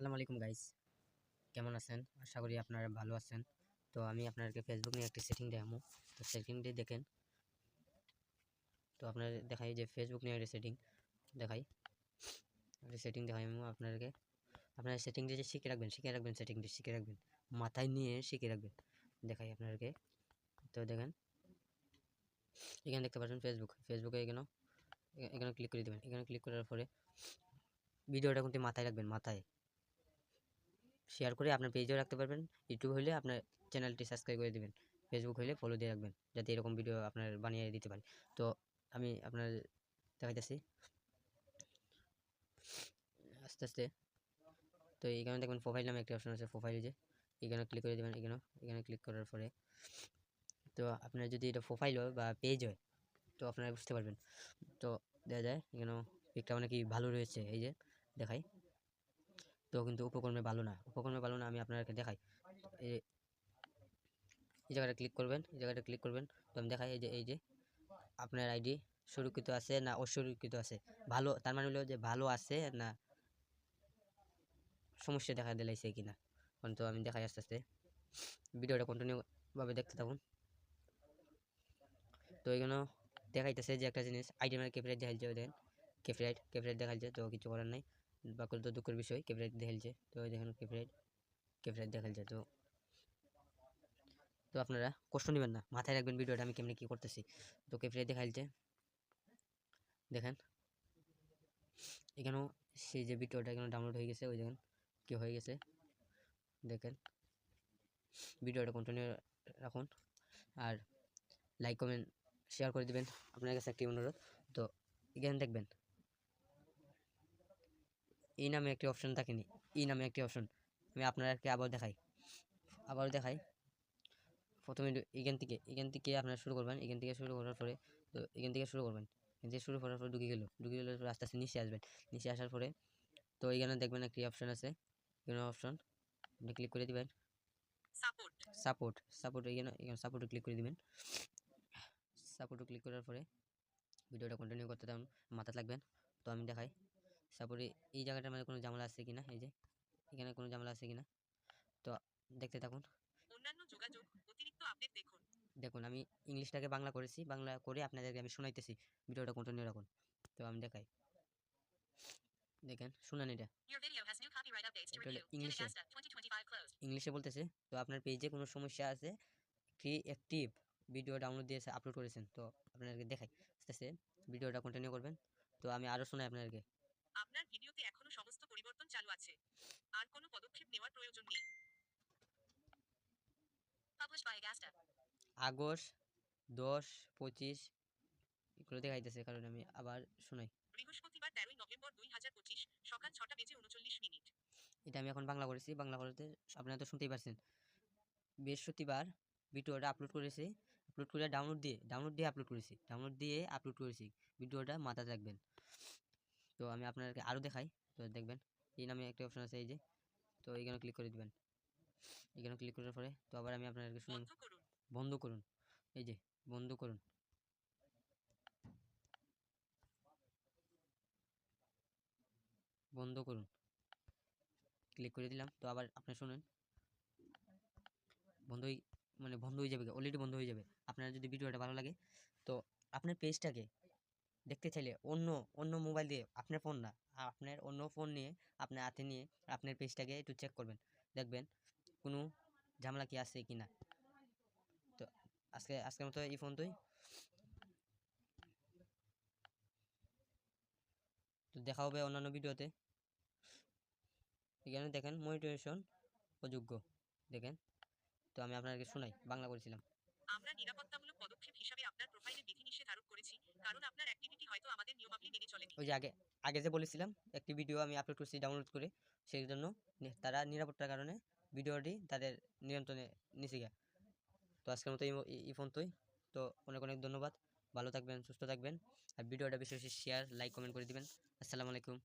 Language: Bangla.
আসসালামু আলাইকুম গাইস, কেমন আছেন? আশা করি আপনারা ভালো আছেন। তো আমি আপনাদেরকে ফেসবুক নিয়ে একটি সেটিং দেখাবো। তো সেটিংটি দেখেন। তো আপনাদের দেখাই যে ফেসবুক নিয়ে একটা সেটিং দেখাই, আমি আপনাদেরকে। আপনারা সেটিংটি যে শিখে রাখবেন, সেটিংটি শিখে রাখবেন, মাথায় নিয়ে শিখে রাখবেন। দেখাই আপনাদেরকে। তো দেখেন, এখানে দেখতে পাচ্ছেন ফেসবুকে এখানে ক্লিক করে দেবেন। এখানে ক্লিক করার পরে ভিডিওটা কিন্তু মাথায় রাখবেন, মাথায় শেয়ার করে আপনার পেজেও রাখতে পারবেন। ইউটিউব হলে আপনার চ্যানেলটি সাবস্ক্রাইব করে দিবেন, ফেসবুক হলে ফলো দিয়ে রাখবেন, যাতে এরকম ভিডিও আপনার বানিয়ে দিতে পারি। তো আমি আপনার দেখাইতেছি আস্তে আস্তে। তো এখানে দেখবেন প্রোফাইল নামে একটা অপশন আছে, প্রোফাইলে যে এখানে ক্লিক করে দেবেন। এখানে ক্লিক করার পরে তো আপনার যদি এটা প্রোফাইল হয় বা পেজ হয়, তো আপনারা বুঝতে পারবেন। তো দেখা যায় এখানেও পিকটা অনেকই ভালো রয়েছে, এই যে দেখাই। তো কিন্তু উপকরণে ভালো না, আমি আপনাদেরকে দেখাই। এই জায়গাটা ক্লিক করবেন, তো আমি দেখাই। এই যে আপনার আইডি সুরক্ষিত আছে না অসুরক্ষিত আছে, ভালো তার মানে হলো যে ভালো আছে না সমস্যা দেখা দিলাইছে কিনা। তো আমি দেখাই আস্তে আস্তে, ভিডিওটা কন্টিনিউ ভাবে দেখতে থাকুন। তো এখানেও দেখাইতেছে যে একটা জিনিস আইডি মানে ক্যাপিরাইট দেখাইছে, দেখেন ক্যাপিরাইট দেখাইছে। তো কিছু করার নাই, বাকুল তো দুঃখের বিষয়, ক্যাপিরাইট দেখাইছে। তো দেখেন ক্যাপিরাইট দেখাইছে। তো আপনারা কষ্ট নেবেন না, মাথায় রাখবেন ভিডিওটা আমি কেমনে কি করতেছি। তো ক্যাপিরাইট দেখাইছে, দেখেন এখানেও সেই যে ভিডিওটা এখানে ডাউনলোড হয়ে গেছে, ওই দেখেন কি হয়ে গেছে। দেখেন ভিডিওটা কন্টিনিউ রাখুন, আর লাইক কমেন্ট শেয়ার করে দিবেন, আপনার কাছে একটি অনুরোধ। তো এখানে দেখবেন এই নামে একটি অপশন থাকেনি, আমি আপনাদেরকে আবার দেখাই। প্রথমে এখান থেকে আপনারা শুরু করবেন, এখান থেকে শুরু করার পরে তো এখান থেকে শুরু করবেন। শুরু করার পরে ঢুকে গেল আস্তে আস্তে নিচে আসবেন। নিচে আসার পরে তো এখানে দেখবেন একটি অপশন আছে, এখানে অপশন ক্লিক করে দিবেন। সাপোর্ট এখানে সাপোর্টে ক্লিক করে দিবেন। সাপোর্টে ক্লিক করার পরে ভিডিওটা কন্টিনিউ করতে থাকুন, মাথা লাগবেন। তো আমি দেখাই সাপোর্টে এই জায়গাটার মধ্যে কোনো ঝামেলা আছে কিনা, এই যে এখানে কোনো ঝামেলা আছে কিনা। তো দেখতে থাকুন। অন্যান্য যোগাযোগ অতিরিক্ত আপডেট দেখুন আমি ইংলিশটাকে বাংলা করেছি, বাংলা করে আপনাদেরকে আমি শোনাইতেছি, ভিডিওটা কন্টিনিউ রাখুন। তো আমি দেখাই, দেখেন শুনেন, এটা ইংলিশে বলতেছে। তো আপনার পেজে কোনো সমস্যা আছে, ক্রিয়েটিভ ভিডিও ডাউনলোড দিয়ে আপলোড করেছেন। তো আপনাদেরকে দেখাই আস্তে আস্তে, ভিডিওটা কন্টিনিউ করবেন। তো আমি আরো শোনাই আপনাদেরকে। আপনার ভিডিওতে এখনো সমস্ত পরিবর্তন চালু আছে, আর কোনো পদক্ষেপ নেওয়ার প্রয়োজন নেই। আগস্ট 10-25 এগুলো দেখাইতেছে, কারণ আমি আবার শোনাই। বৃহস্পতিবার 13 নভেম্বর 2025 সকাল 6:39 এটা আমি এখন বাংলা করেছি, বাংলা করতে আপনারা তো শুনতেই পারছেন। বৃহস্পতিবার ভিডিওটা আপলোড করেছি, আপলোড করে ডাউনলোড দিয়ে আপলোড করেছি ভিডিওটা মাথায় রাখবেন। তো আমি আপনাদেরকে আরও দেখাই। তো দেখবেন এই নামে একটা অপশন আছে, এই যে তো এখানে ক্লিক করে দিবেন। এখানে ক্লিক করার পরে তো আবার আমি আপনাদেরকে শুনুন, বন্ধ করুন, এই যে বন্ধ করুন। ক্লিক করে দিলাম। তো আবার আপনি শুনেন, বন্ধ হয়ে যাবে, অলরেডি বন্ধ হয়ে যাবে। আপনার যদি ভিডিওটা ভালো লাগে, তো আপনার পেজটাকে দেখতে চাইলে অন্য মোবাইল দিয়ে, আপনার ফোন না, আপনার অন্য ফোন নিয়ে আপনার হাতে নিয়ে আপনার পেজটাকে একটু চেক করবেন, দেখবেন কোনো ঝামেলা কি আছে কিনা। তো আজকের মতো এই পর্যন্তই। তো দেখা হবে অন্যান্য ভিডিওতে। এখানে দেখেন মনিটরেশন অযোগ্য, দেখেন। তো আমি আপনাকে শোনাই, বাংলা করেছিলাম। আমরা নিরাপত্তামূলক পদক্ষেপ হিসাবে আপনার প্রোফাইলে বিধিনিষেধ আরোপ করেছি, কারণ আপনার অ্যাক্টিভিটি হয়তো আমাদের নিয়মাবলী মেনে চলেনি। ওই যে আগে যে বলেছিলাম, একটি ভিডিও আমি আপলোড করছি ডাউনলোড করে, সেই জন্য তারা নিরাপত্তার কারণে ভিডিওটি তাদের নিয়ন্ত্রণে নিচে গিয়ে। তো আজকের মতো এই পর্যন্তই। তো অনেক অনেক ধন্যবাদ, ভালো থাকবেন, সুস্থ থাকবেন, আর ভিডিওটা বেশি বেশি শেয়ার লাইক কমেন্ট করে দিবেন। আসসালামু আলাইকুম।